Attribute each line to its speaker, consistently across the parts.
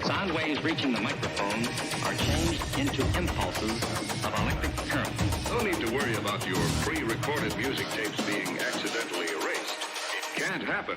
Speaker 1: Sound waves reaching the microphone are changed into impulses of electric current.
Speaker 2: No need to worry about your pre-recorded music tapes being accidentally erased. It can't happen.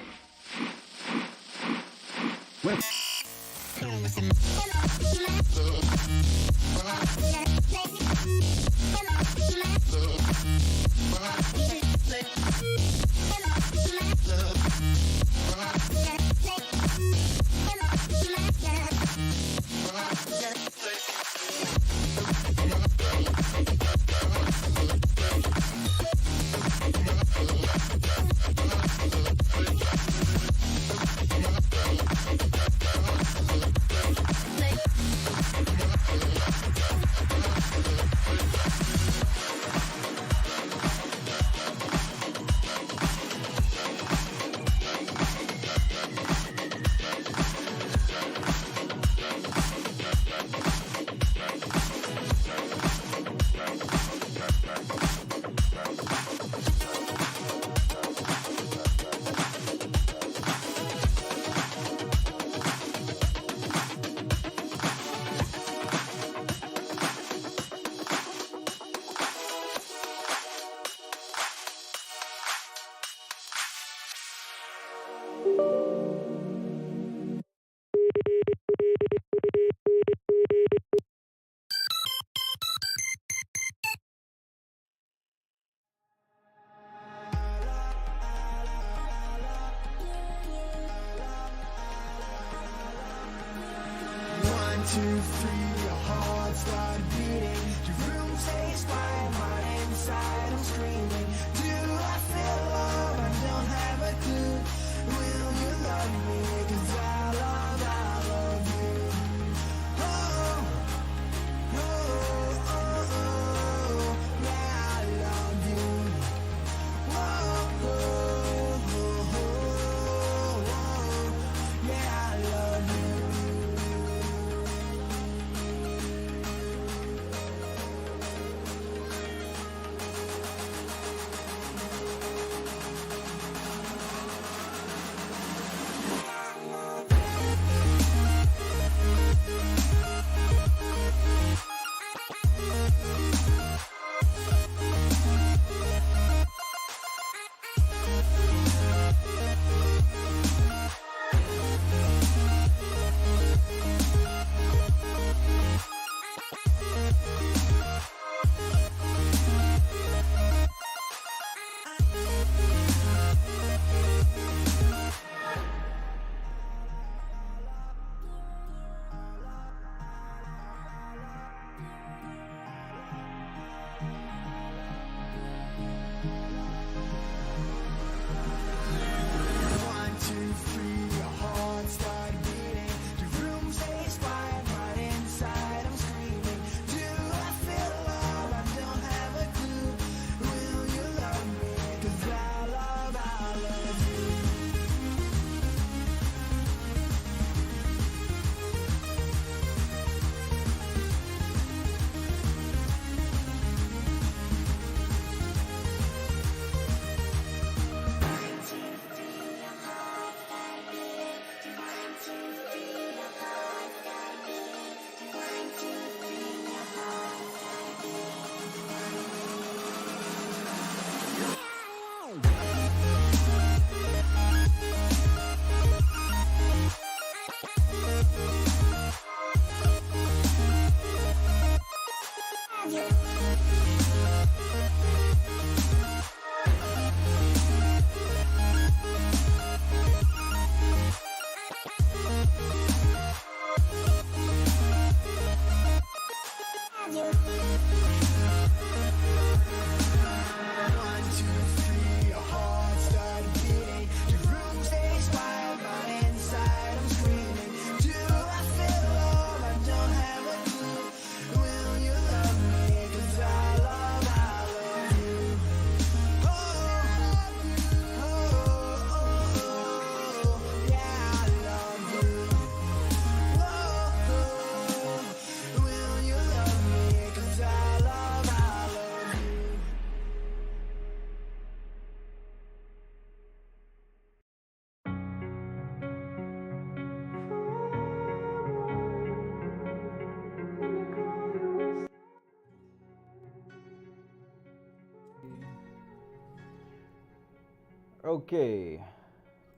Speaker 3: Okay,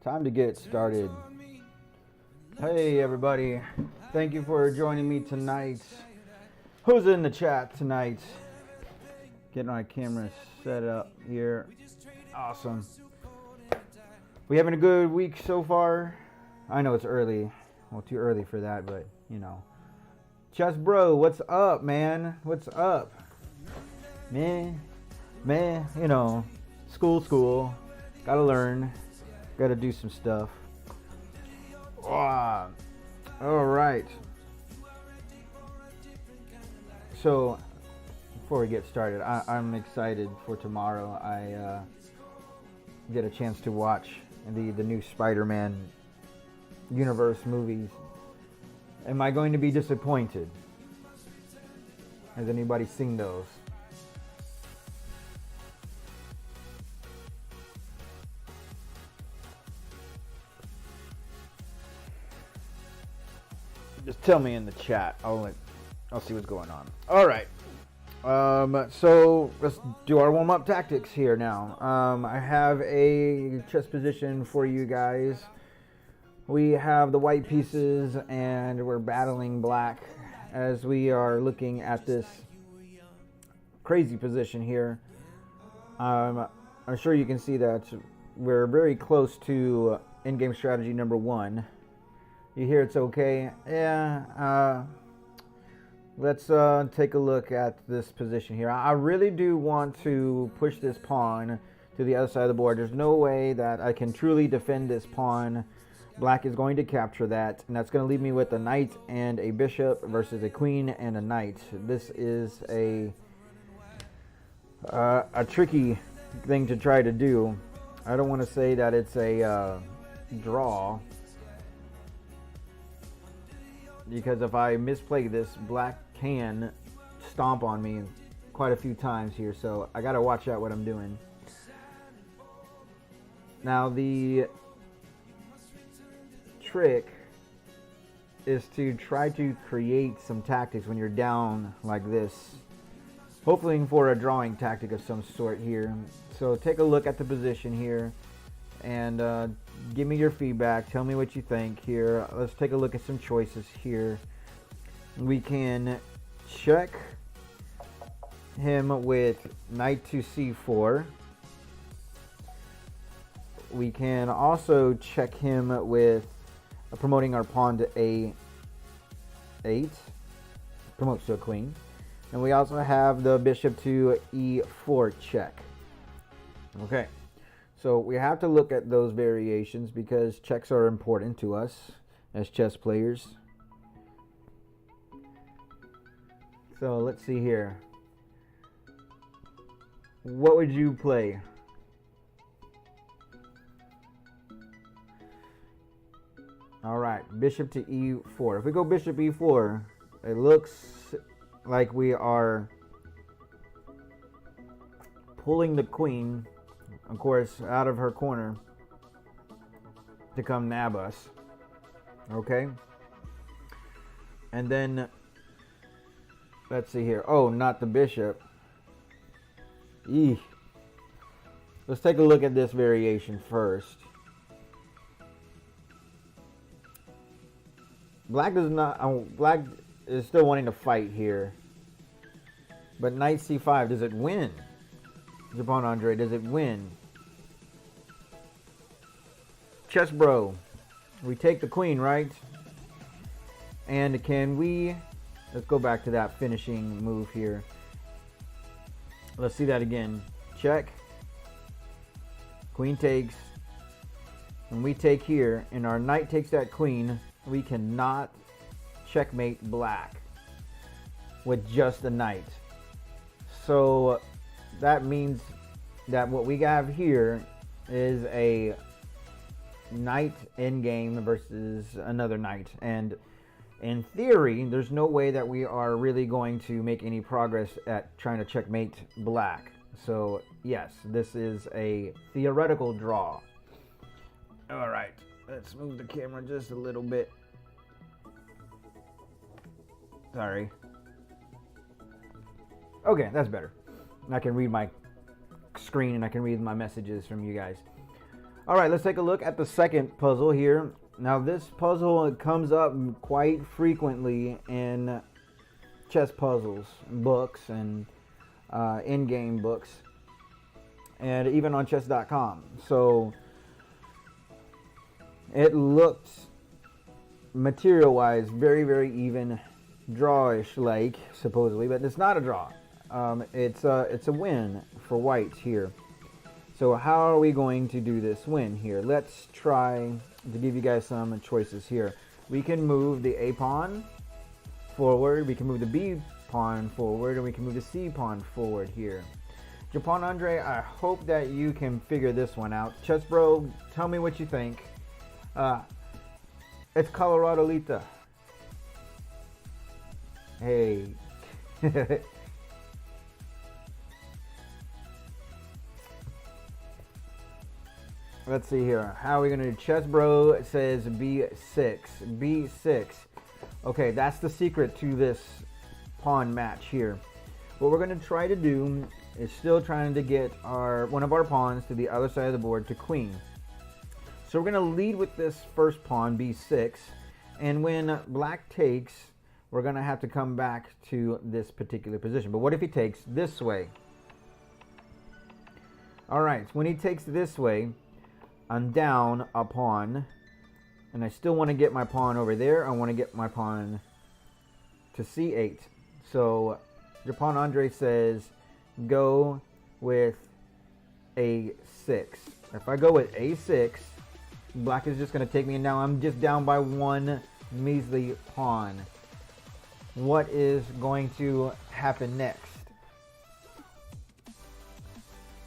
Speaker 3: time to get started. Hey everybody, thank you for joining me tonight. Who's in the chat tonight? Getting my camera set up here. Awesome. We having a good week so far? I know it's early. Well, too early for that, but you know. Chess bro, what's up, man? What's up? Man, you know, school. Gotta learn. Gotta do some stuff. All right. So, before we get started, I'm excited for tomorrow. I get a chance to watch the new Spider-Man universe movies. Am I going to be disappointed? Has anybody seen those? Just tell me in the chat. I'll see what's going on. All right. So let's do our warm-up tactics here now. I have a chess position for you guys. We have the white pieces and we're battling black as we are looking at this crazy position here. I'm sure you can see that we're very close to in-game strategy number 1. You hear it's okay? Yeah. Let's take a look at this position here. I really do want to push this pawn to the other side of the board. There's no way that I can truly defend this pawn. Black is going to capture that, and that's going to leave me with a knight and a bishop versus a queen and a knight. This is a tricky thing to try to do. I don't want to say that it's a draw, because if I misplay this, black can stomp on me quite a few times here, so I got to watch out what I'm doing. Now the trick is to try to create some tactics when you're down like this, hopefully for a drawing tactic of some sort here. So take a look at the position here and give me your feedback. Tell me what you think here. Let's take a look at some choices here. We can check him with knight to c4. We can also check him with promoting our pawn to a8. Promotes to a queen. And we also have the bishop to e4 check. Okay. So we have to look at those variations because checks are important to us as chess players. So let's see here. What would you play? All right, bishop to e4. If we go bishop e4, it looks like we are pulling the queen, of course, out of her corner to come nab us. Okay. And then, let's see here. Oh, not the bishop. Eeh. Let's take a look at this variation first. Black does not. Black is still wanting to fight here. But knight c5, does it win? Japon Andre, does it win? Chess bro, we take the queen, right? And can we, let's go back to that finishing move here. Let's see that again. Check. Queen takes. And we take here, and our knight takes that queen. We cannot checkmate black with just a knight. So that means that what we have here is a knight in game versus another knight, and in theory there's no way that we are really going to make any progress at trying to checkmate black. So yes, this is a theoretical draw. All right, let's move the camera just a little bit. Sorry. Okay, that's better. I can read my screen and I can read my messages from you guys. All right, let's take a look at the second puzzle here. Now this puzzle comes up quite frequently in chess puzzles books and in-game books, and even on chess.com. So it looked material-wise very, very even, drawish like supposedly, but it's not a draw. It's a win for whites here. So how are we going to do this win here? Let's try to give you guys some choices here. We can move the A pawn forward, we can move the B pawn forward, and we can move the C pawn forward here. Japon Andre, I hope that you can figure this one out. Chess Bro, tell me what you think. It's Colorado Lita. Hey. Let's see here. How are we going to do? Chess Bro says B6. B6. Okay, that's the secret to this pawn match here. What we're going to try to do is still trying to get one of our pawns to the other side of the board to queen. So we're going to lead with this first pawn, B6. And when black takes, we're going to have to come back to this particular position. But what if he takes this way? All right, when he takes this way, I'm down a pawn, and I still want to get my pawn over there. I want to get my pawn to C8. So Japon Andre says go with A6. If I go with A6, black is just going to take me, and now I'm just down by one measly pawn. What is going to happen next?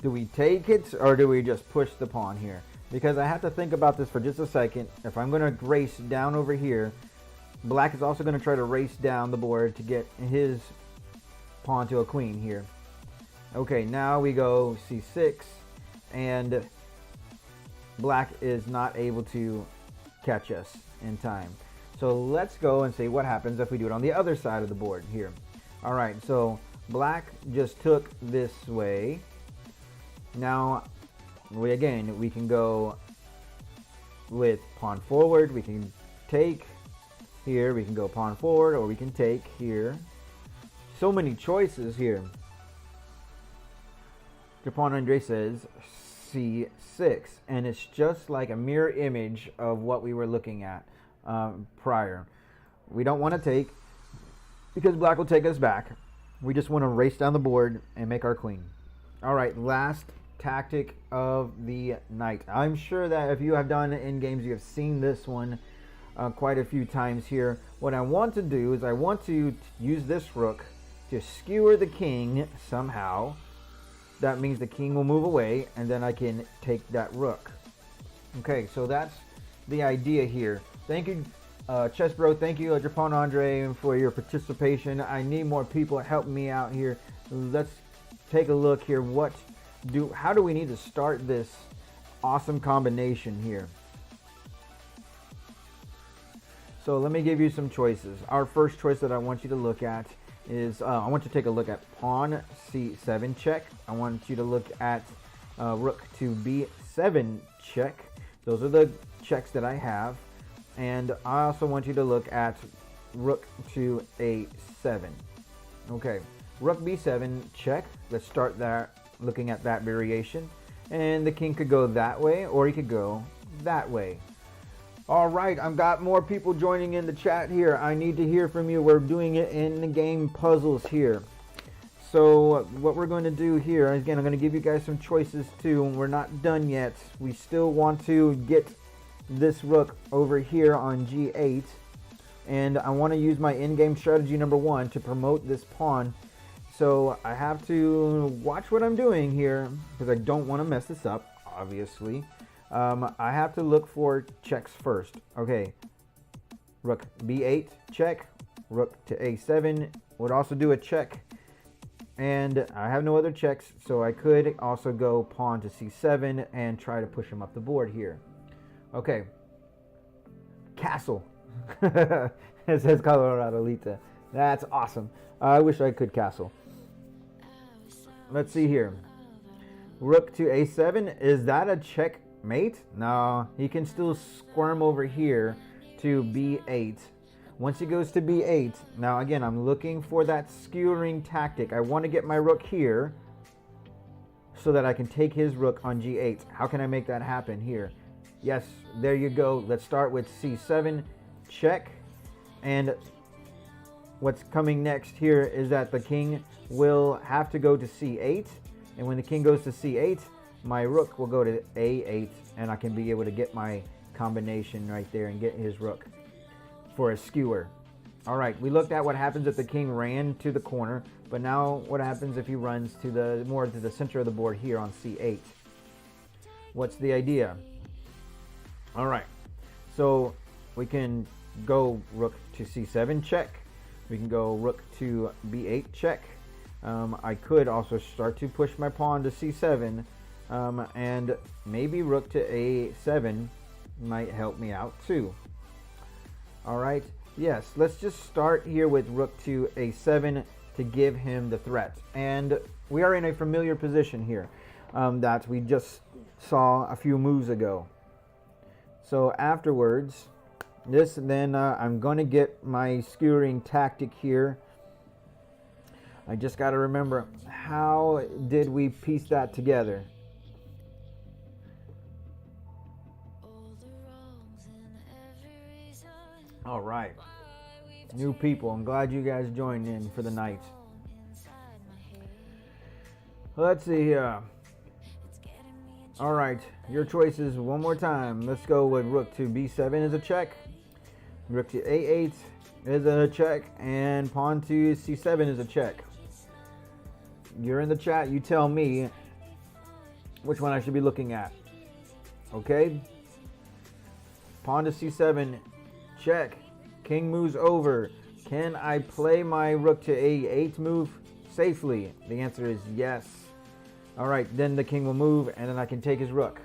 Speaker 3: Do we take it, or do we just push the pawn here? Because I have to think about this for just a second. If I'm going to race down over here, black is also going to try to race down the board to get his pawn to a queen here. Okay, now we go C6, and black is not able to catch us in time. So let's go and see what happens if we do it on the other side of the board here. All right, so black just took this way. Now, we can go with pawn forward. We can take here. We can go pawn forward, or we can take here. So many choices here. Japon Andre says C6, and it's just like a mirror image of what we were looking at prior. We don't want to take because black will take us back. We just want to race down the board and make our queen. All right, last tactic of the night. I'm sure that if you have done in games, you have seen this one quite a few times here. What I want to do is I want to use this rook to skewer the king somehow. That means the king will move away, and then I can take that rook. Okay, so that's the idea here. Thank you, Chess Bro. Thank you, Japon Andre, for your participation. I need more people helping me out here. Let's take a look here. How do we need to start this awesome combination here? So let me give you some choices. Our first choice that I want you to look at is I want you to take a look at pawn C7 check. I want you to look at rook to B7 check. Those are the checks that I have. And I also want you to look at rook to A7. Okay, rook B7 check. Let's start there. Looking at that variation, and the king could go that way, or he could go that way. All right, I've got more people joining in the chat here. I need to hear from you. We're doing it in the game puzzles here. So what we're going to do here, again, I'm going to give you guys some choices too. We're not done yet. We still want to get this rook over here on G8, and I want to use my in-game strategy number 1 to promote this pawn. So I have to watch what I'm doing here because I don't want to mess this up, obviously. I have to look for checks first. Okay, rook B8 check, rook to A7 would also do a check. And I have no other checks, so I could also go pawn to C7 and try to push him up the board here. Okay, castle. It says Colorado Lita. That's awesome. I wish I could castle. Let's see here. Rook to A7. Is that a check Mate? No, he can still squirm over here to B8. Once he goes to B8, now again, I'm looking for that skewering tactic. I want to get my rook here so that I can take his rook on G8. How can I make that happen here? Yes, there you go. Let's start with C7, check. And what's coming next here is that the king will have to go to C8. And when the king goes to C8, my rook will go to A8, and I can be able to get my combination right there and get his rook for a skewer. All right, we looked at what happens if the king ran to the corner, but now what happens if he runs to the more to the center of the board here on C8? What's the idea? All right, so we can go rook to C7, check. We can go rook to B8, check. I could also start to push my pawn to C7, and maybe rook to A7 might help me out too. All right, yes, let's just start here with rook to A7 to give him the threat. And we are in a familiar position here that we just saw a few moves ago. So afterwards, I'm going to get my skewering tactic here. I just got to remember, how did we piece that together? All right, new people, I'm glad you guys joined in for the night. Let's see here. All right, your choices one more time. Let's go with rook to B7 is a check. Rook to A8 is a check, and pawn to C7 is a check. You're in the chat, you tell me which one I should be looking at. Okay? Pawn to C7, check. King moves over. Can I play my rook to A8 move safely? The answer is yes. All right, then the king will move, and then I can take his rook.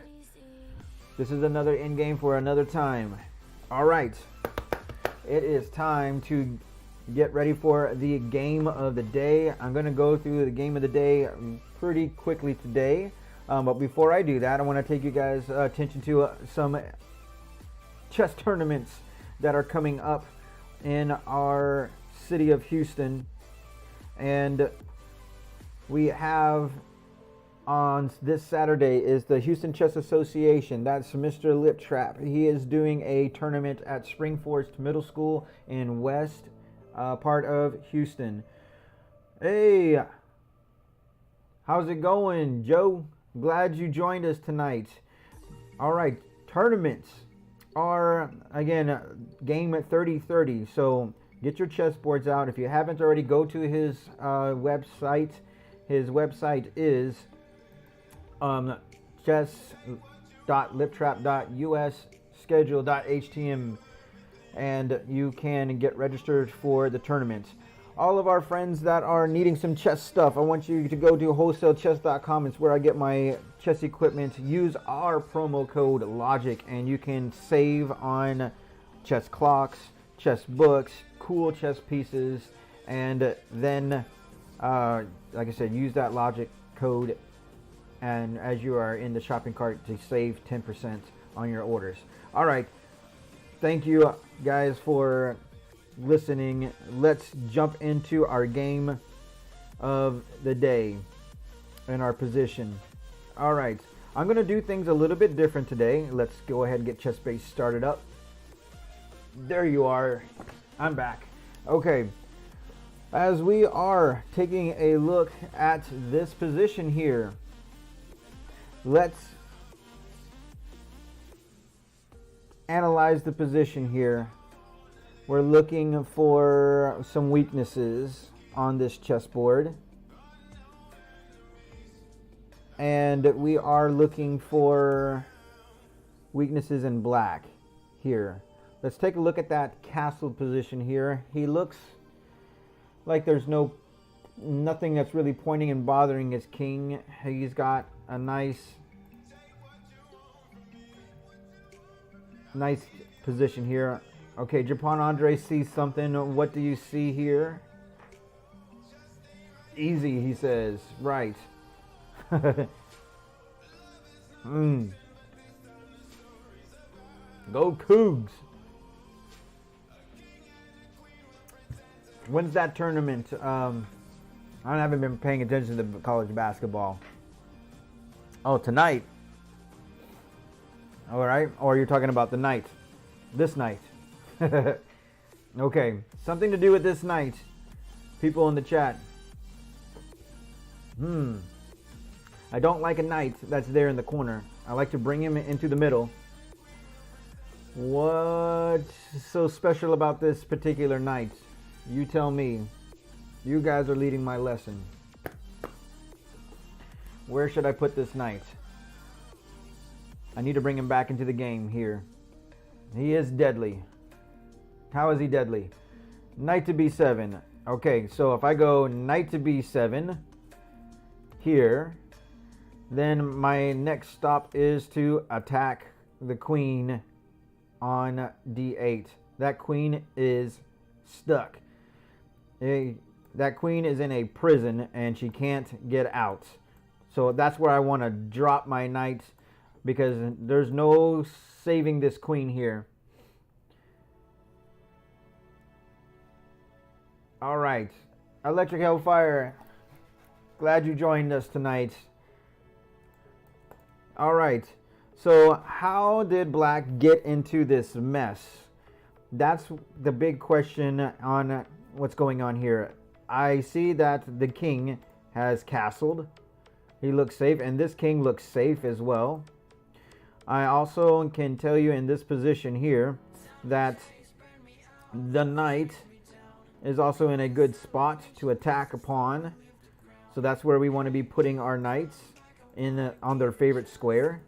Speaker 3: This is another endgame for another time. All right, it is time to get ready for the game of the day. I'm going to go through the game of the day pretty quickly today. But before I do that, I want to take you guys' attention to some chess tournaments that are coming up in our city of Houston. And we have on this Saturday is the Houston Chess Association. That's Mr. Liptrap. He is doing a tournament at Spring Forest Middle School in West part of Houston. Hey, how's it going, Joe? Glad you joined us tonight. All right, tournaments are, again, game at 30-30. So get your chessboards out. If you haven't already, go to his website. His website is chess.liptrap.us schedule.htm, and you can get registered for the tournament. All of our friends that are needing some chess stuff, I want you to go to wholesalechess.com. It's where I get my chess equipment. Use our promo code LOGIC and you can save on chess clocks, chess books, cool chess pieces, and then like I said, use that LOGIC code, and as you are in the shopping cart, to save 10% on your orders. All right, thank you guys for listening. Let's jump into our game of the day and our position. All right, I'm going to do things a little bit different today. Let's go ahead and get ChessBase started up. There you are. I'm back. Okay, as we are taking a look at this position here, let's analyze the position here. We're looking for some weaknesses on this chessboard, and we are looking for weaknesses in black here. Let's take a look at that castle position here. He looks like there's nothing that's really pointing and bothering his king. He's got a nice position here. Okay, Japan Andre sees something. What do you see here? Easy, he says. Right. Go Cougs. When's that tournament? I haven't been paying attention to college basketball. Oh, tonight. All right. Or you're talking about the night. This night. Okay. Something to do with this night. People in the chat. I don't like a knight that's there in the corner. I like to bring him into the middle. What's so special about this particular knight? You tell me. You guys are leading my lesson. Where should I put this knight? I need to bring him back into the game here. He is deadly. How is he deadly? Knight to b7. Okay, so if I go knight to b7 here, then my next stop is to attack the queen on d8. That queen is stuck. That queen is in a prison and she can't get out. So that's where I want to drop my knight, because there's no saving this queen here. All right, Electric Hellfire, glad you joined us tonight. All right, so how did Black get into this mess? That's the big question on what's going on here. I see that the king has castled. He looks safe, and this king looks safe as well. I also can tell you in this position here that the knight is also in a good spot to attack upon. So that's where we want to be putting our knights in on their favorite square.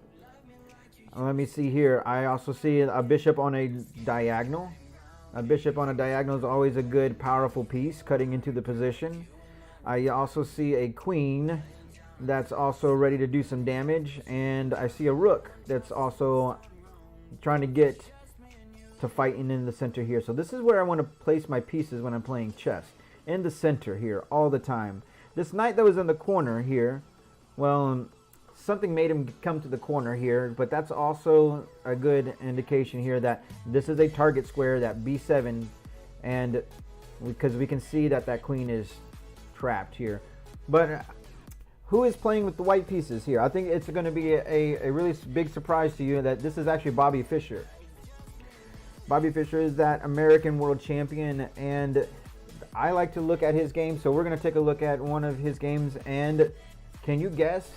Speaker 3: Let me see here. I also see a bishop on a diagonal. A bishop on a diagonal is always a good, powerful piece cutting into the position. I also see a queen that's also ready to do some damage, and I see a rook that's also trying to get to fighting in the center here. So this is where I want to place my pieces when I'm playing chess, in the center here all the time. This knight that was in the corner here, well, something made him come to the corner here, but that's also a good indication here that this is a target square, that b7, and because we can see that that queen is trapped here. But who is playing with the white pieces here? I think it's going to be a really big surprise to you that this is actually Bobby Fischer. Bobby Fischer is that American world champion, and I like to look at his game, so we're going to take a look at one of his games. And can you guess,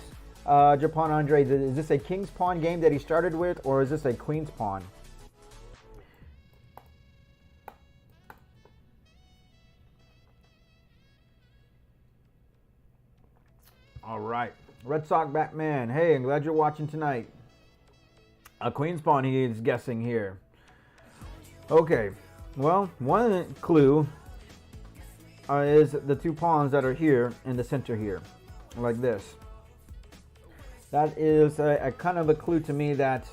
Speaker 3: Japan Andre, is this a king's pawn game that he started with, or is this a queen's pawn? All right, Red Sox Batman. Hey, I'm glad you're watching tonight. A queen's pawn he is guessing here. Okay, well, one clue is the two pawns that are here in the center here, like this. That is a kind of a clue to me that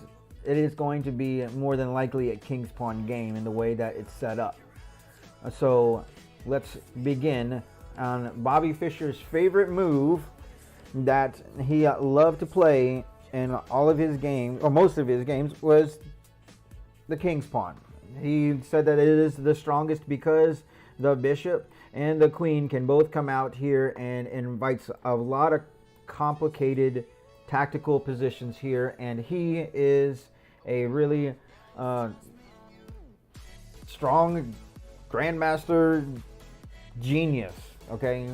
Speaker 3: it is going to be more than likely a king's pawn game in the way that it's set up. So let's begin on Bobby Fischer's favorite move that he loved to play in all of his games, or most of his games, was the king's pawn. He said that it is the strongest because the bishop and the queen can both come out here, and invites a lot of complicated tactical positions here, and he is a really strong grandmaster genius. Okay,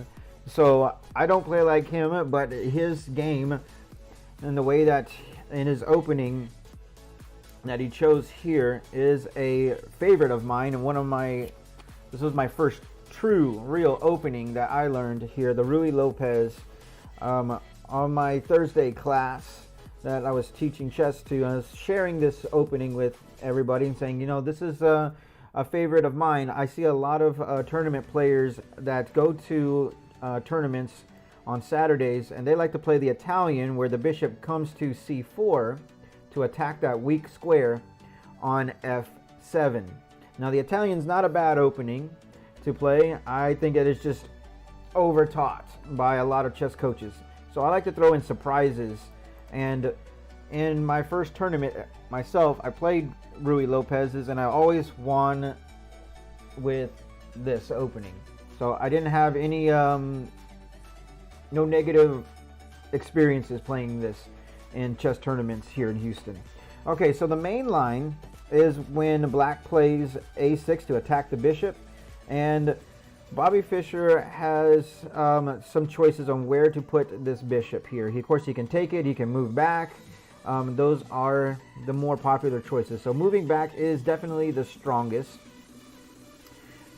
Speaker 3: so I don't play like him, but his game and the way that in his opening that he chose here is a favorite of mine, and this was my first true real opening that I learned here, the Rui Lopez, on my Thursday class that I was teaching chess to. I was sharing this opening with everybody and saying, you know, this is a favorite of mine. I see a lot of tournament players that go to tournaments on Saturdays, and they like to play the Italian, where the bishop comes to c4 to attack that weak square on f7. Now the Italian's not a bad opening to play. I think it is just overtaught by a lot of chess coaches. So I like to throw in surprises, and in my first tournament myself, I played Ruy Lopez's, and I always won with this opening. So I didn't have any no negative experiences playing this in chess tournaments here in Houston. Okay, so the main line is when black plays a6 to attack the bishop, and Bobby Fischer has some choices on where to put this bishop here. Of course, he can take it, he can move back. Those are the more popular choices. So moving back is definitely the strongest.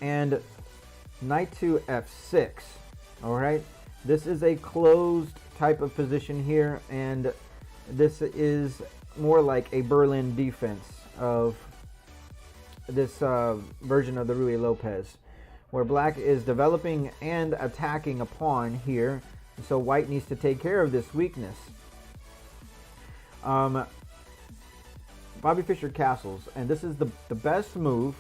Speaker 3: And knight to f6. All right, this is a closed type of position here, and this is more like a Berlin defense of this version of the Ruy Lopez, where black is developing and attacking a pawn here. So white needs to take care of this weakness. Bobby Fischer castles, and this is the best move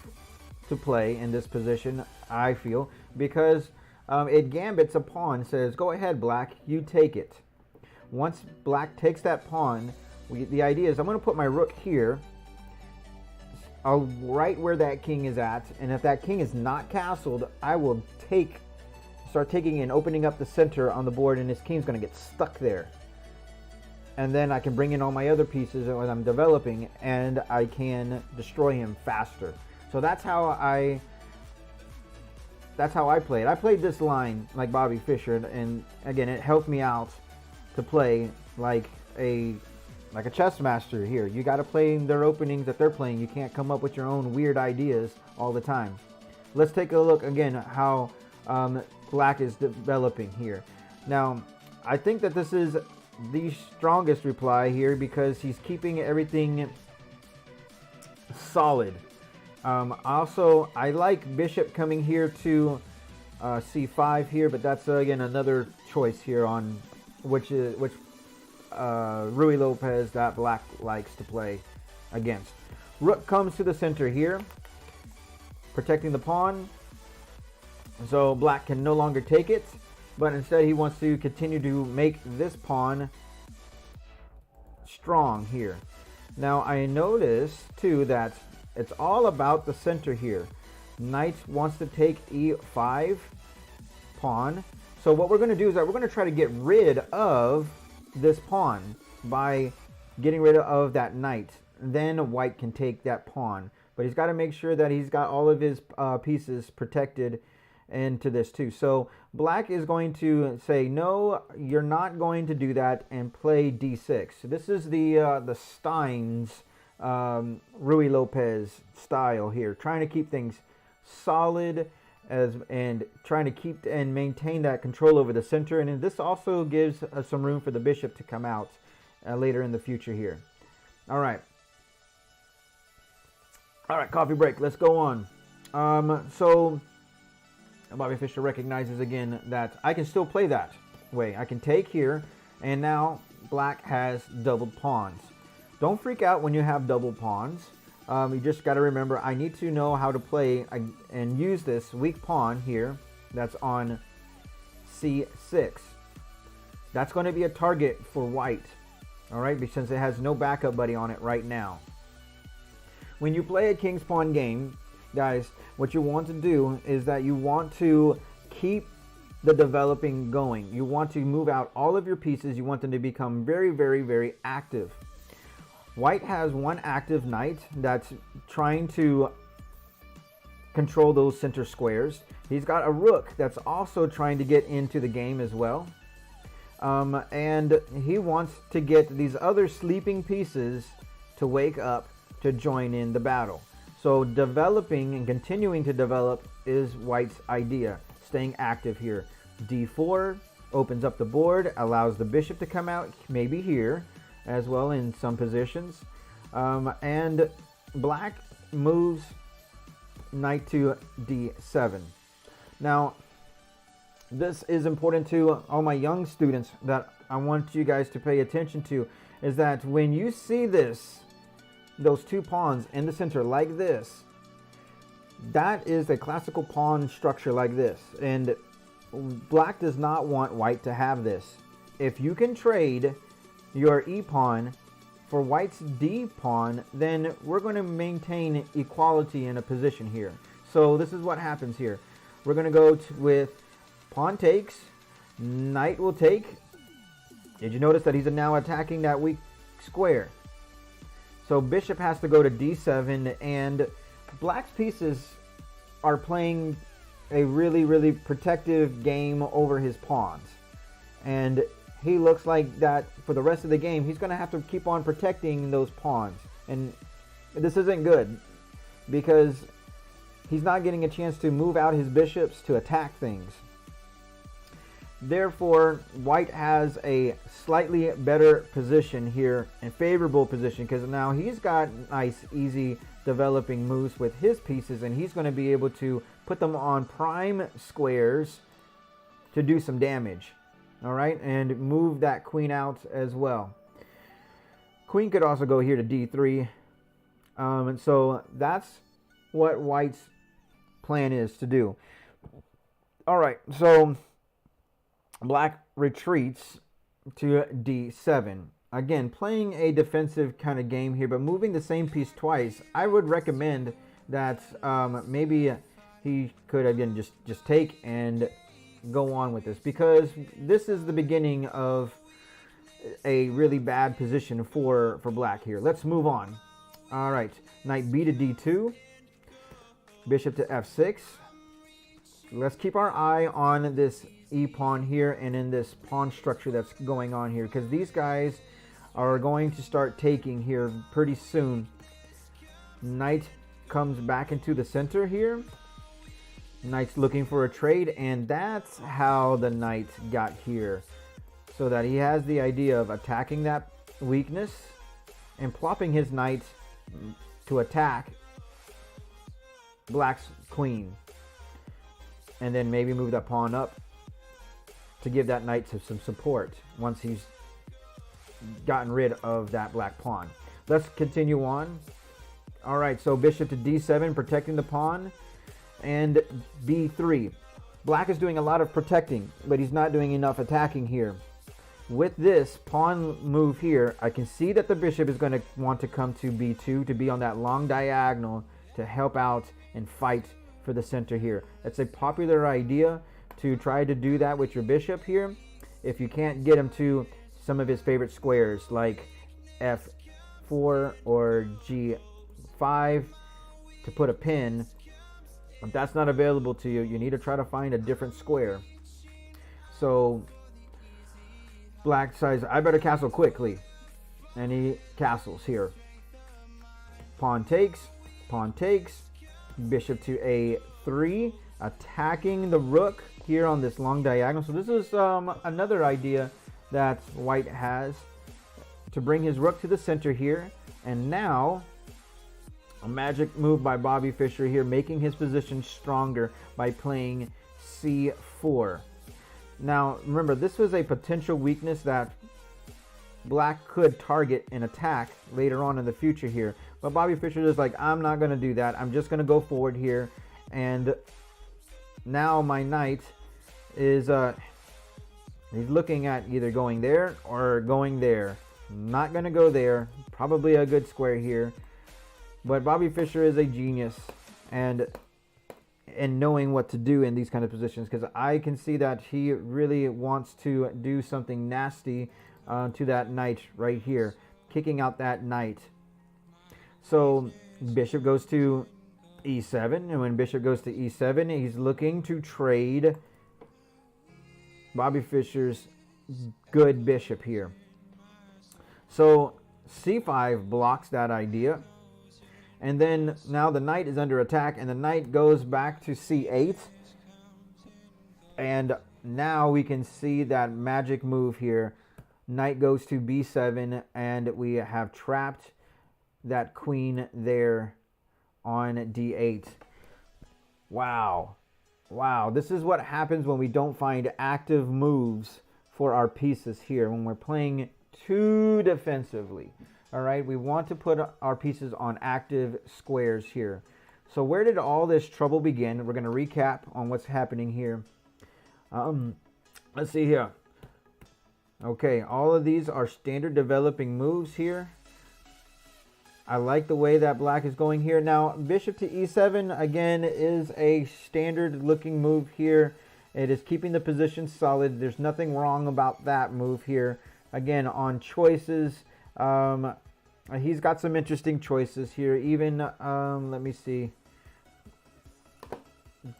Speaker 3: to play in this position, I feel, because it gambits a pawn, says, go ahead black, you take it. Once black takes that pawn, the idea is I'm going to put my rook here, right where that king is at, and if that king is not castled, I will start taking and opening up the center on the board, and this king's going to get stuck there. And then I can bring in all my other pieces as I'm developing, and I can destroy him faster. So that's how I played. I played this line like Bobby Fischer, and again, it helped me out to play like a chess master here. You got to play their openings that they're playing. You can't come up with your own weird ideas all the time. Let's take a look again how black is developing here. Now, I think that this is the strongest reply here because he's keeping everything solid. Also, I like bishop coming here to c5 here, but that's again another choice here on which Ruy Lopez that black likes to play against. Rook comes to the center here, protecting the pawn, so black can no longer take it, but instead he wants to continue to make this pawn strong here. Now I notice too that it's all about the center here. Knight wants to take e5 pawn. So what we're going to do is that we're going to try to get rid of this pawn by getting rid of that knight. Then white can take that pawn. But he's got to make sure that he's got all of his pieces protected into this too. So black is going to say, no, you're not going to do that, and play d6. So this is the Steins Ruy Lopez style here, trying to keep things solid and trying to keep and maintain that control over the center. And this also gives some room for the bishop to come out later in the future here. All right, coffee break. Let's go on. So Bobby Fischer recognizes again that I can still play that way. I can take here, and now black has doubled pawns. Don't freak out when you have double pawns. You just got to remember, I need to know how to play and use this weak pawn here that's on c6. That's going to be a target for white, all right, since it has no backup buddy on it right now. When you play a king's pawn game, guys, what you want to do is that you want to keep the developing going. You want to move out all of your pieces. You want them to become very, very, very active. White has one active knight that's trying to control those center squares. He's got a rook that's also trying to get into the game as well. And he wants to get these other sleeping pieces to wake up to join in the battle. So developing and continuing to develop is white's idea. Staying active here. d4 opens up the board, allows the bishop to come out, maybe here as well in some positions. And black moves knight to d7. Now, this is important to all my young students that I want you guys to pay attention to, is that when you see those two pawns in the center like this, that is a classical pawn structure like this, and black does not want white to have this. If you can trade your e-pawn for white's D pawn, then we're going to maintain equality in a position here. So this is what happens here. We're going to go with pawn takes, knight will take. Did you notice that he's now attacking that weak square? So bishop has to go to d7, and black's pieces are playing a really protective game over his pawns. And he looks like that for the rest of the game, he's going to have to keep on protecting those pawns. And this isn't good, because he's not getting a chance to move out his bishops to attack things. Therefore, white has a slightly better position here, and favorable position, because now he's got nice, easy developing moves with his pieces, and he's going to be able to put them on prime squares to do some damage. All right, and move that queen out as well. Queen could also go here to d3. And so that's what white's plan is to do. All right, so black retreats to d7. Again, playing a defensive kind of game here, but moving the same piece twice. I would recommend that maybe he could, again, just take and go on with this, because this is the beginning of a really bad position for black here. Let's move on. All right, knight b to d2, bishop to f6. Let's keep our eye on this e pawn here and in this pawn structure that's going on here, because these guys are going to start taking here pretty soon. Knight comes back into the center here. Knight's looking for a trade, and that's how the knight got here. So that he has the idea of attacking that weakness and plopping his knight to attack black's queen. And then maybe move that pawn up to give that knight some support once he's gotten rid of that black pawn. Let's continue on. All right, so bishop to d7, protecting the pawn. And b3. Black is doing a lot of protecting, but he's not doing enough attacking here. With this pawn move here, I can see that the bishop is going to want to come to b2 to be on that long diagonal to help out and fight for the center here. It's a popular idea to try to do that with your bishop here if you can't get him to some of his favorite squares like f4 or g5 to put a pin. If that's not available to you, you need to try to find a different square. So black says, I better castle quickly. And he castles here. Pawn takes, bishop to a3, attacking the rook here on this long diagonal. So this is another idea that white has to bring his rook to the center here. And now a magic move by Bobby Fischer here, making his position stronger by playing c4. Now, remember, this was a potential weakness that black could target and attack later on in the future here. But Bobby Fischer is like, I'm not going to do that. I'm just going to go forward here. And now my knight is he's looking at either going there or going there. Not going to go there. Probably a good square here. But Bobby Fischer is a genius and knowing what to do in these kind of positions, because I can see that he really wants to do something nasty to that knight right here, kicking out that knight. So bishop goes to e7, and when bishop goes to e7, he's looking to trade Bobby Fischer's good bishop here. So c5 blocks that idea. And then now the knight is under attack, and the knight goes back to c8. And now we can see that magic move here. Knight goes to b7, and we have trapped that queen there on d8. Wow. Wow, this is what happens when we don't find active moves for our pieces here, when we're playing too defensively. All right, we want to put our pieces on active squares here. So where did all this trouble begin? We're going to recap on what's happening here. Let's see here. Okay, all of these are standard developing moves here. I like the way that black is going here. Now, bishop to e7, again, is a standard looking move here. It is keeping the position solid. There's nothing wrong about that move here. Again, on choices, he's got some interesting choices here. Even, let me see,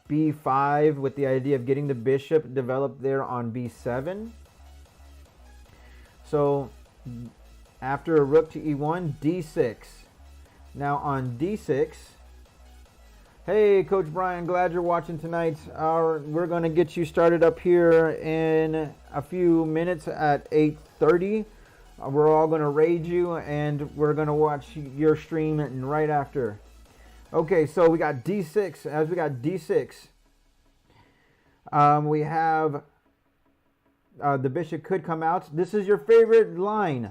Speaker 3: b5 with the idea of getting the bishop developed there on b7. So after a rook to e1, d6. Now on d6, hey, Coach Bryant, glad you're watching tonight. We're going to get you started up here in a few minutes at 8:30. We're all going to raid you, and we're going to watch your stream right after. Okay, so we got d6. As we got d6, we have the bishop could come out. This is your favorite line.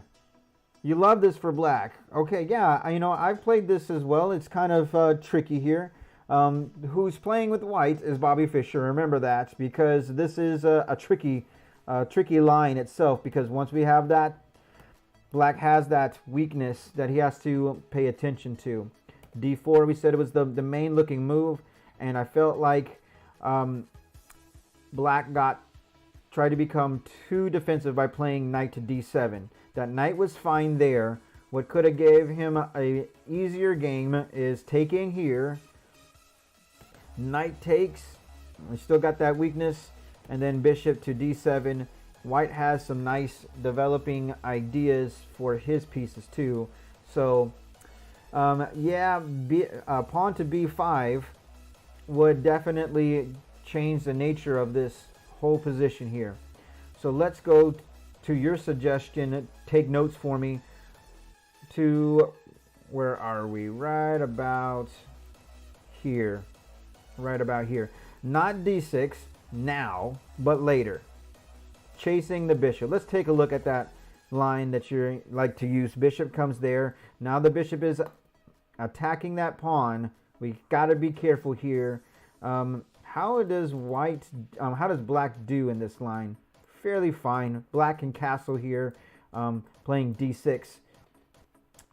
Speaker 3: You love this for black. Okay, yeah, I've played this as well. It's kind of tricky here. Who's playing with white is Bobby Fischer. Remember that, because this is a tricky line itself, because once we have that, black has that weakness that he has to pay attention to. d4, we said it was the main looking move, and I felt like black tried to become too defensive by playing knight to d7. That knight was fine there. What could have gave him a easier game is taking here. Knight takes. We still got that weakness. And then bishop to d7. White has some nice developing ideas for his pieces too. So, yeah, pawn to b5 would definitely change the nature of this whole position here. So let's go to your suggestion. Take notes for me. To, where are we? Right about here. Right about here. Not d6 now, but later. Chasing the bishop. Let's take a look at that line that you like to use. Bishop comes there. Now the bishop is attacking that pawn. We got to be careful here. How does black do in this line? Fairly fine. Black can castle here. Playing d6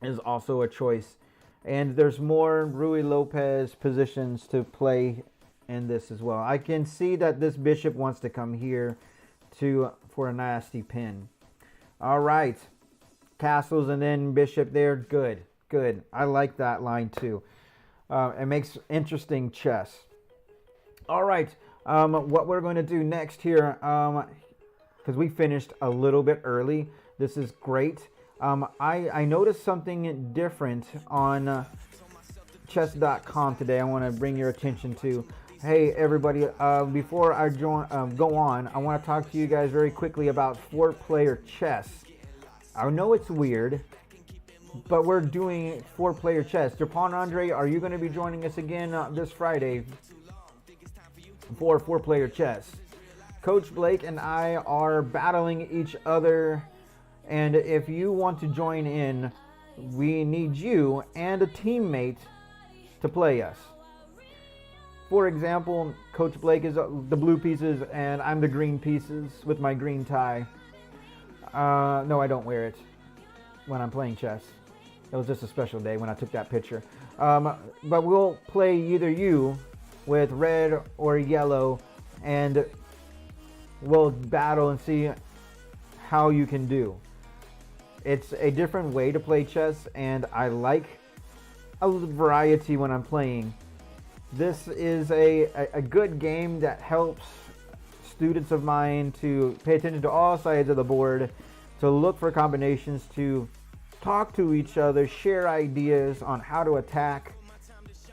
Speaker 3: is also a choice. And there's more Ruy Lopez positions to play in this as well. I can see that this bishop wants to come here for a nasty pin. All right. Castles and then bishop there. Good. Good. I like that line too. It makes interesting chess. All right. What we're going to do next here, because we finished a little bit early. This is great. I noticed something different on chess.com today. I want to bring your attention to. Hey everybody, before I go on, I want to talk to you guys very quickly about 4-player chess. I know it's weird, but we're doing 4-player chess. Japon Andre, are you going to be joining us again this Friday for 4-player chess? Coach Blake and I are battling each other, and if you want to join in, we need you and a teammate to play us. For example, Coach Blake is the blue pieces and I'm the green pieces with my green tie. No, I don't wear it when I'm playing chess. It was just a special day when I took that picture. But we'll play either you with red or yellow, and we'll battle and see how you can do. It's a different way to play chess, and I like a variety when I'm playing. This is a good game that helps students of mine to pay attention to all sides of the board, to look for combinations, to talk to each other, share ideas on how to attack.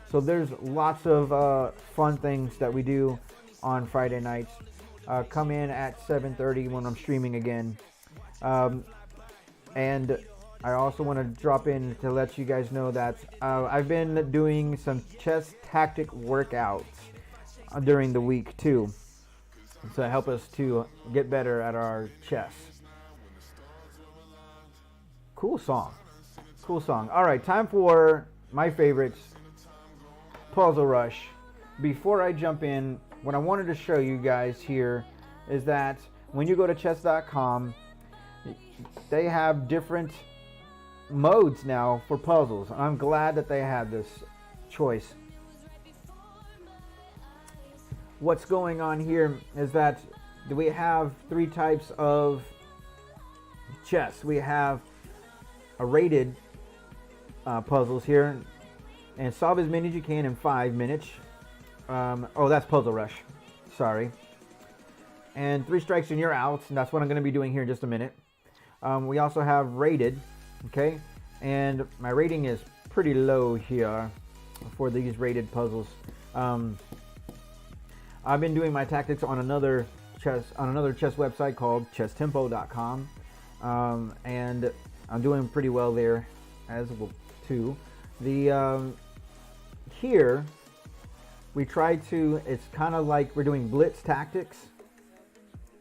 Speaker 3: So there's lots of fun things that we do on Friday nights. Come in at 7:30 when I'm streaming again. And I also want to drop in to let you guys know that I've been doing some chess tactic workouts during the week too, to help us to get better at our chess. Cool song. Cool song. All right, time for my favorites, Puzzle Rush. Before I jump in, what I wanted to show you guys here is that when you go to chess.com, they have different modes now for puzzles. I'm glad that they had this choice. What's going on here is that we have 3 types of chess. We have a rated puzzles here, and solve as many as you can in 5 minutes. Oh, that's Puzzle Rush. Sorry. And 3 strikes and you're out. And that's what I'm going to be doing here in just a minute. We also have rated. Okay, and my rating is pretty low here for these rated puzzles. I've been doing my tactics on another chess website called chesstempo.com, and I'm doing pretty well there as well too. Here we try to, it's kind of like we're doing blitz tactics,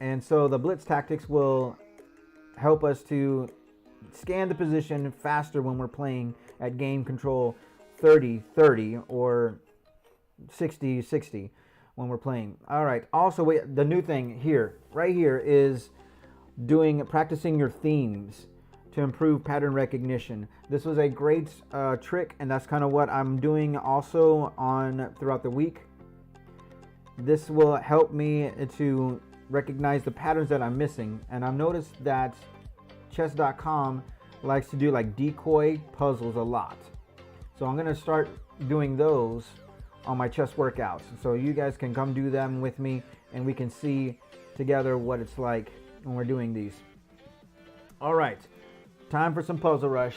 Speaker 3: and so the blitz tactics will help us to scan the position faster when we're playing at game control 30-30 or 60-60 when we're playing. All right. Also, the new thing here, right here, is practicing your themes to improve pattern recognition. This was a great trick, and that's kind of what I'm doing also throughout the week. This will help me to recognize the patterns that I'm missing, and I've noticed that chess.com likes to do like decoy puzzles a lot. So I'm going to start doing those on my chess workouts. So you guys can come do them with me and we can see together what it's like when we're doing these. All right, time for some Puzzle Rush.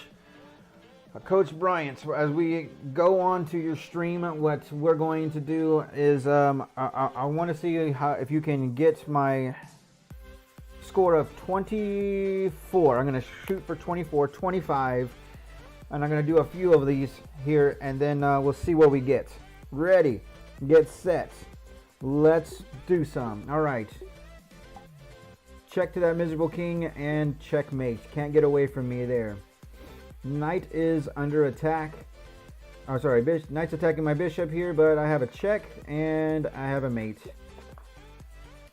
Speaker 3: Coach Bryant, as we go on to your stream, what we're going to do is I want to see if you can get my score of 24. I'm going to shoot for 24, 25, and I'm going to do a few of these here, and then we'll see what we get. Ready, get set, let's do some. All right, check to that miserable king and checkmate. Can't get away from me there. Knight is under attack. Oh, sorry, knight's attacking my bishop here, but I have a check and I have a mate.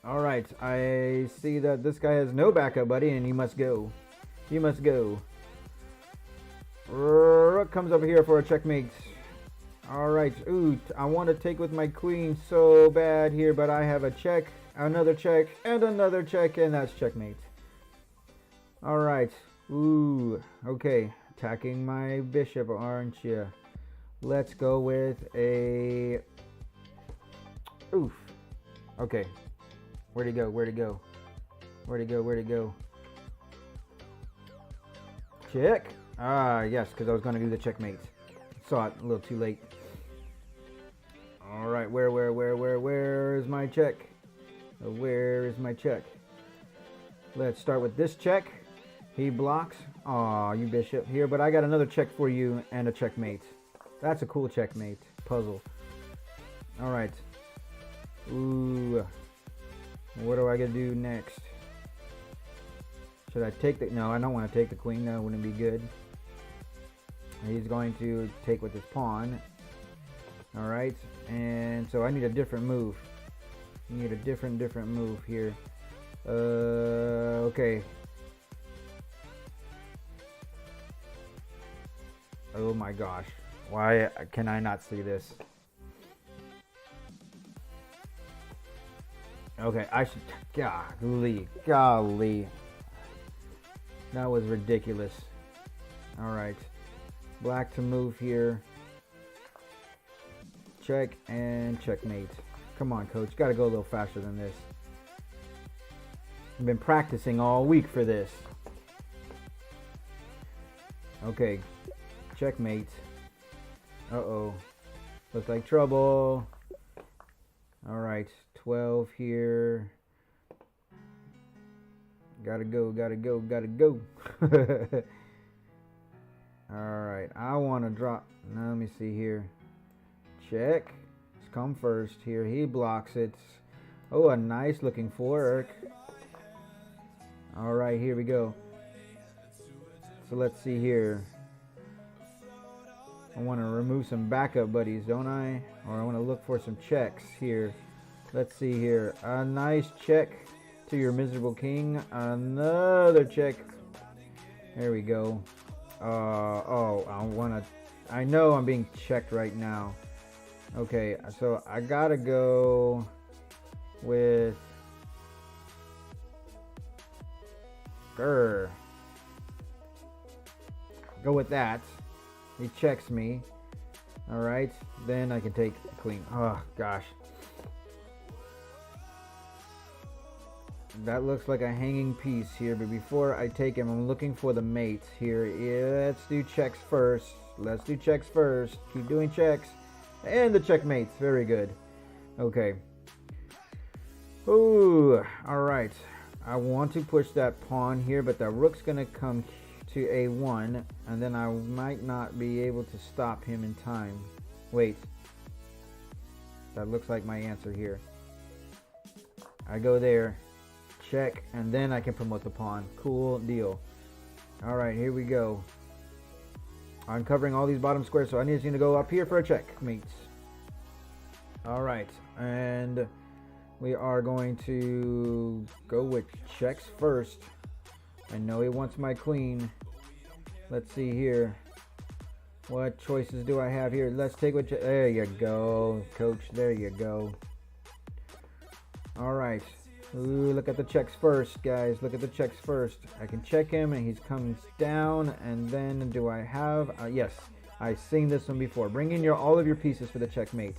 Speaker 3: All right, I see that this guy has no backup, buddy, and you must go. You must go. Rook comes over here for a checkmate. All right, ooh, I want to take with my queen so bad here, but I have a check, another check, and another check, and that's checkmate. All right, ooh, okay, attacking my bishop, aren't you? Let's go with a, oof, okay. Where'd he go? Where'd he go? Where'd he go? Where'd he go? Check. Ah, yes, because I was going to do the checkmate. Saw it a little too late. All right, where is my check? Where is my check? Let's start with this check. He blocks. Aw, you bishop here, but I got another check for you and a checkmate. That's a cool checkmate puzzle. All right. Ooh. What do I gotta do next? Should I take the... No, I don't want to take the queen. That wouldn't be good. He's going to take with his pawn. Alright. And so I need a different move. I need a different move here. Okay. Oh my gosh. Why can I not see this? Okay, I should... Golly. That was ridiculous. Alright. Black to move here. Check and checkmate. Come on, coach. Got to go a little faster than this. I've been practicing all week for this. Okay. Checkmate. Uh-oh. Looks like trouble. Alright. 12 here. Gotta go. Alright, I want to drop. Now, let me see here. Check. Let's come first here. He blocks it. Oh, a nice looking fork. Alright, here we go. So let's see here. I want to remove some backup buddies, don't I? Or I want to look for some checks here. Let's see here. A nice check to your miserable king. Another check. There we go. Oh, I know I'm being checked right now. Okay, so I gotta go with go with that. He checks me. Alright, then I can take the queen. Oh gosh. That looks like a hanging piece here, but before I take him, I'm looking for the mate here. Yeah, let's do checks first. Let's do checks first. Keep doing checks. And the checkmates. Very good. Okay. Ooh, alright. I want to push that pawn here, but the rook's going to come to a1, and then I might not be able to stop him in time. Wait. That looks like my answer here. I go there. Check, and then I can promote the pawn. Cool deal. Alright, here we go. I'm covering all these bottom squares, so I need to go up here for a check, mates. Alright, and we are going to go with checks first. I know he wants my queen. Let's see here. What choices do I have here? Let's take what... There you go, coach. There you go. Alright. Ooh, look at the checks first, guys. Look at the checks first. I can check him, and he's comes down. And then do I have... yes, I've seen this one before. Bring in all of your pieces for the checkmate.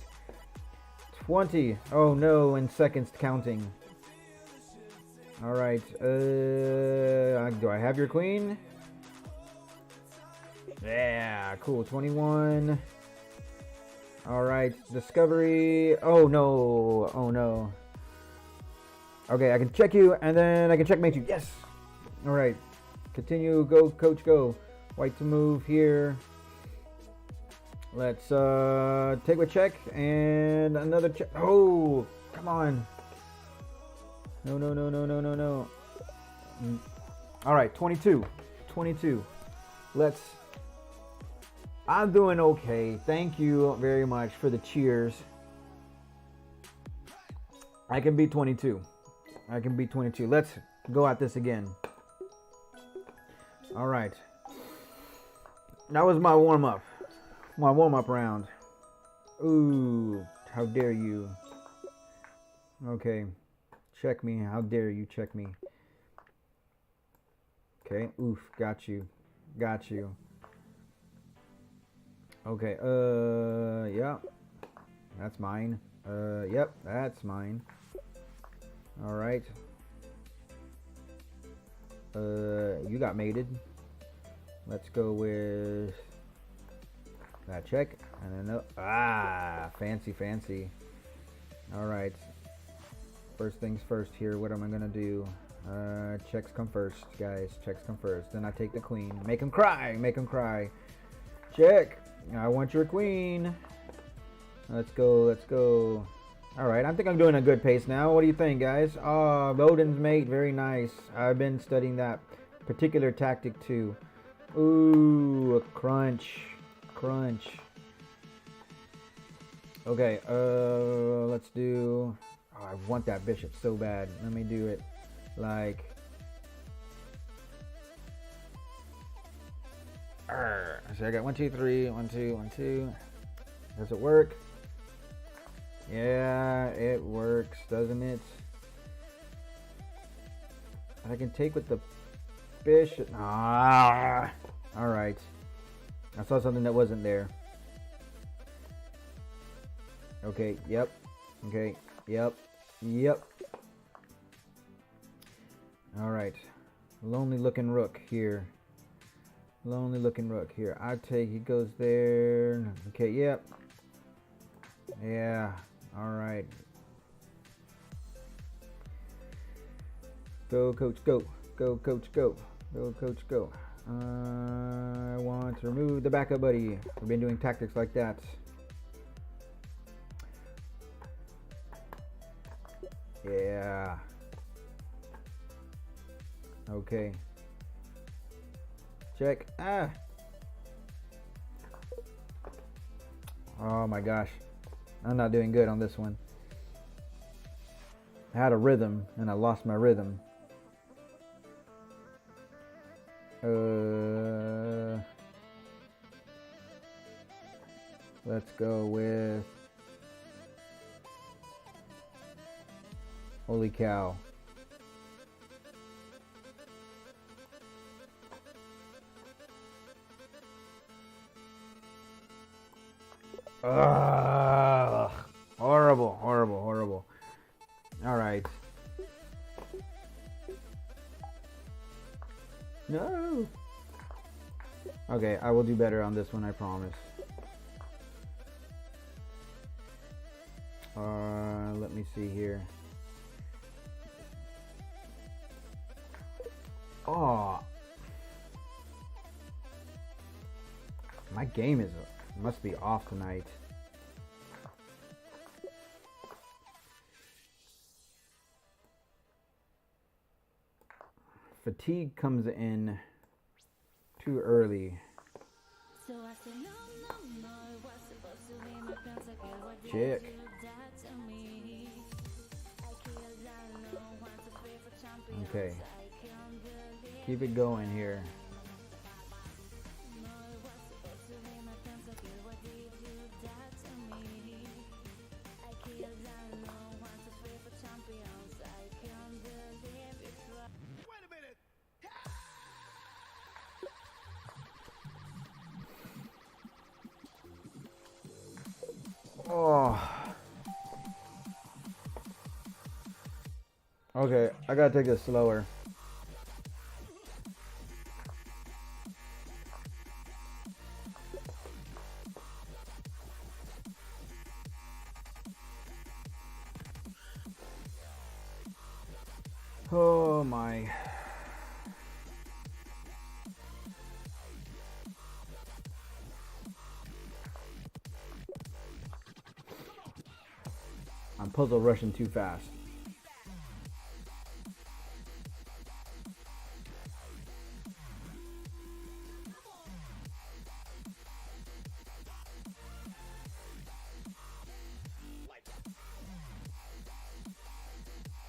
Speaker 3: 20. Oh, no, and seconds counting. All right. Do I have your queen? Yeah, cool. 21. All right. Discovery. Oh, no. Oh, no. Okay, I can check you, and then I can checkmate you. Yes! Alright. Continue. Go, coach, go. White to move here. Let's take a check, and another check. Oh! Come on. No, no, no, no, no, no, no. Alright, 22. 22. I'm doing okay. Thank you very much for the cheers. I can beat 22. I can beat 22. Let's go at this again. All right. That was my warm-up. My warm-up round. Ooh, how dare you. Okay. Check me. How dare you check me. Okay. Oof. Got you. Got you. Okay. Yeah. That's mine. Yep. That's mine. All right. You got mated. Let's go with that check. And then fancy, fancy. All right. First things first here. What am I gonna do? Checks come first, guys. Checks come first. Then I take the queen. Make him cry. Make him cry. Check. I want your queen. Let's go. Let's go. All right, I think I'm doing a good pace now. What do you think, guys? Oh, Bowden's mate, very nice. I've been studying that particular tactic too. Ooh, a crunch, crunch. Okay, let's do. Oh, I want that bishop so bad. Let me do it, like. So I got 1, 2, 3, 1, 2, 1, 2. Does it work? Yeah, it works, doesn't it? I can take with the bishop. Alright. I saw something that wasn't there. Okay, yep. Okay, yep. Yep. Alright. Lonely looking rook here. Lonely looking rook here. I take, he goes there. Okay, yep. Yeah. All right. Go, coach, go. Go, coach, go. Go, coach, go. I want to remove the backup buddy. We've been doing tactics like that. Yeah. Okay. Check. Oh my gosh. I'm not doing good on this one. I had a rhythm and I lost my rhythm. Let's go with... Holy cow. Ugh. Horrible, horrible, horrible. All right. No. Okay, I will do better on this one, I promise. Let me see here. Oh. My game must be off tonight. Fatigue comes in too early. Chick. Okay. Keep it going here. Oh. Okay, I gotta take this slower. Oh my. I'm puzzle rushing too fast.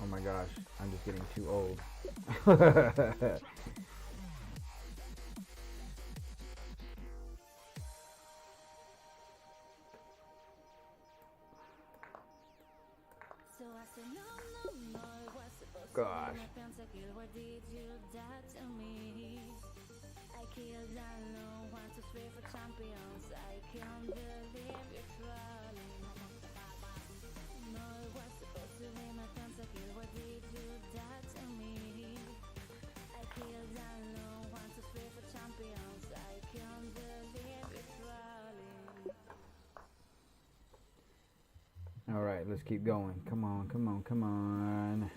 Speaker 3: Oh my gosh, I'm just getting too old. Gosh. All right, let's keep going. Come on, come on, come on.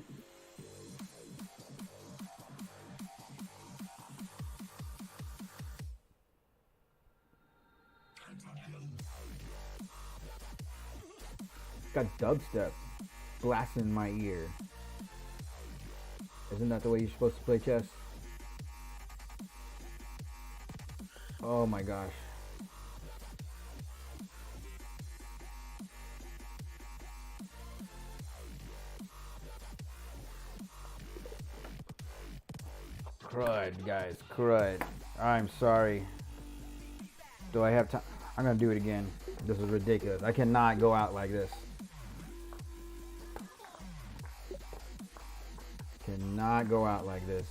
Speaker 3: Got dubstep blasting in my ear. Isn't that the way you're supposed to play chess? Oh my gosh. Crud, guys, crud. I'm sorry. Do I have time? I'm gonna do it again. This is ridiculous. I cannot go out like this. Cannot go out like this.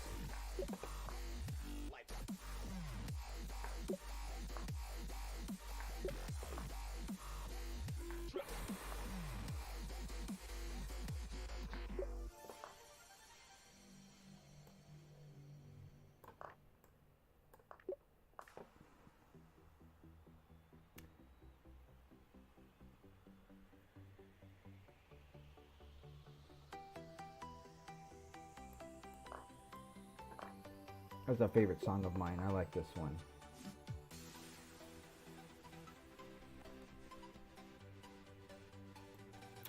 Speaker 3: That's a favorite song of mine. I like this one.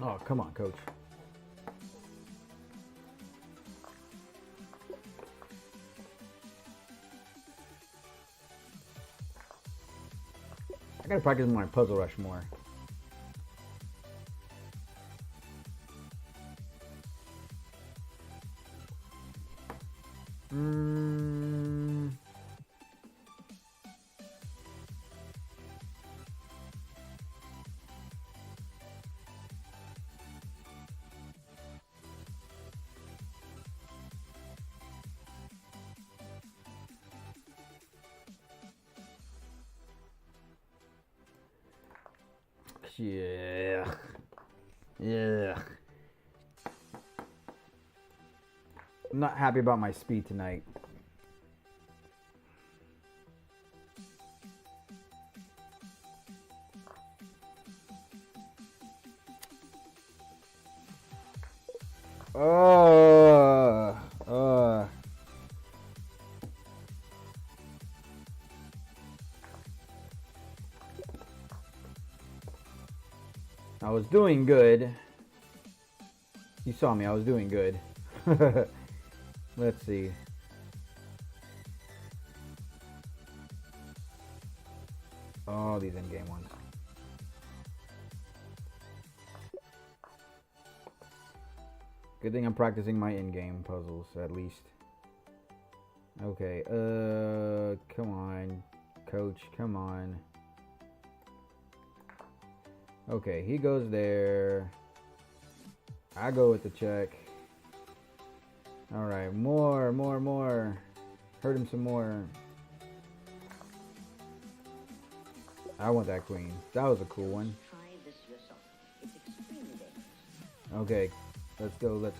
Speaker 3: Oh, come on, coach. I gotta practice my puzzle rush more. Yeah. Yeah. I'm not happy about my speed tonight. I was doing good. You saw me, I was doing good. Let's see. Oh, these in-game ones. Good thing I'm practicing my in-game puzzles, at least. Okay, come on, coach, come on. Okay, he goes there. I go with the check. Alright, more. Hurt him some more. I want that queen. That was a cool one. Okay, let's go.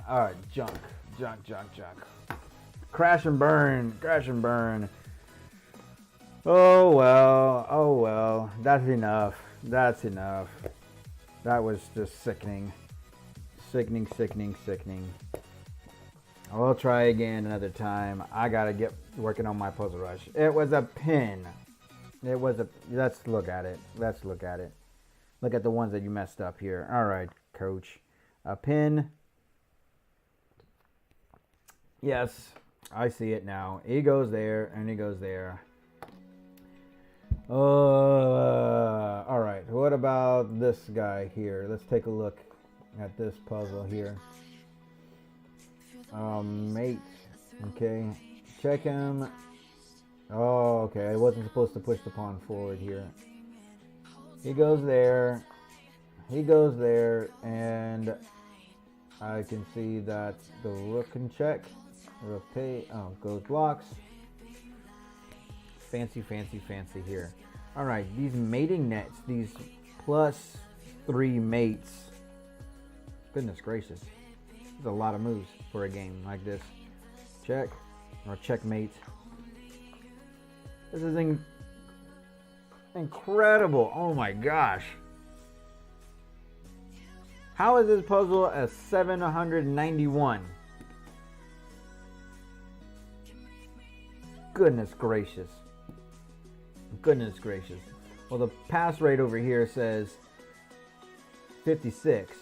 Speaker 3: Alright, junk. Crash and burn. Oh well. That's enough. That was just sickening. Sickening. I'll try again another time. I gotta get working on my puzzle rush. It was a pin. Let's look at it. Look at the ones that you messed up here. Alright, coach. A pin. Yes, I see it now. He goes there, and he goes there. Alright, what about this guy here? Let's take a look at this puzzle here. Mate. Okay, check him. Oh, okay, I wasn't supposed to push the pawn forward here. He goes there, and I can see that the rook can check. Rook pay. Oh, goes blocks. Fancy here. Alright, these mating nets, these +3 mates. Goodness gracious. There's a lot of moves for a game like this. Check. Or checkmate. This is incredible. Oh my gosh. How is this puzzle a 791? Goodness gracious. Well, the pass rate over here says 56.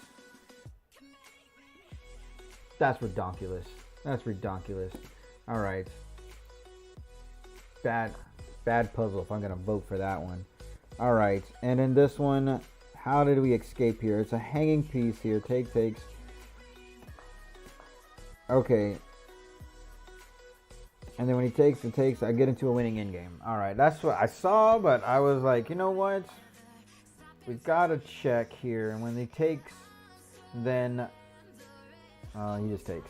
Speaker 3: That's redonkulous. Alright. Bad puzzle if I'm going to vote for that one. Alright, and in this one, how did we escape here? It's a hanging piece here. Takes. Okay. And then when he takes, I get into a winning endgame. Alright, that's what I saw, but I was like, you know what? We gotta check here. And when he takes, then he just takes.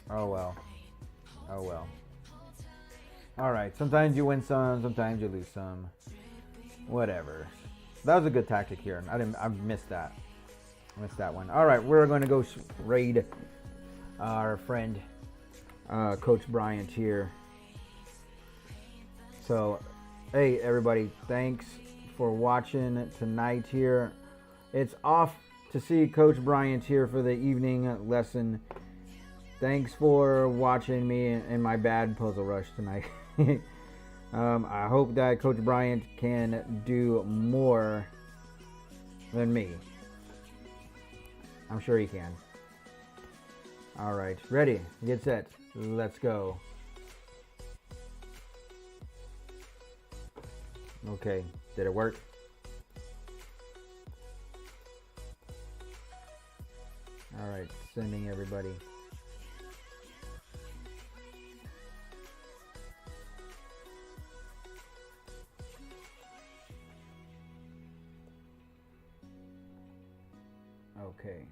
Speaker 3: Oh well. Alright, sometimes you win some, sometimes you lose some. Whatever. That was a good tactic here. I missed that. One. Alright, we're going to go raid our friend Coach Bryant here. So, hey everybody, thanks for watching tonight here. It's off to see Coach Bryant here for the evening lesson. Thanks for watching me and my bad puzzle rush tonight. I hope that Coach Bryant can do more than me. I'm sure he can. Alright, ready, get set, let's go. Okay, did it work? Alright, sending everybody. Okay.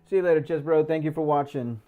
Speaker 3: See you later, Chess Bro. Thank you for watching.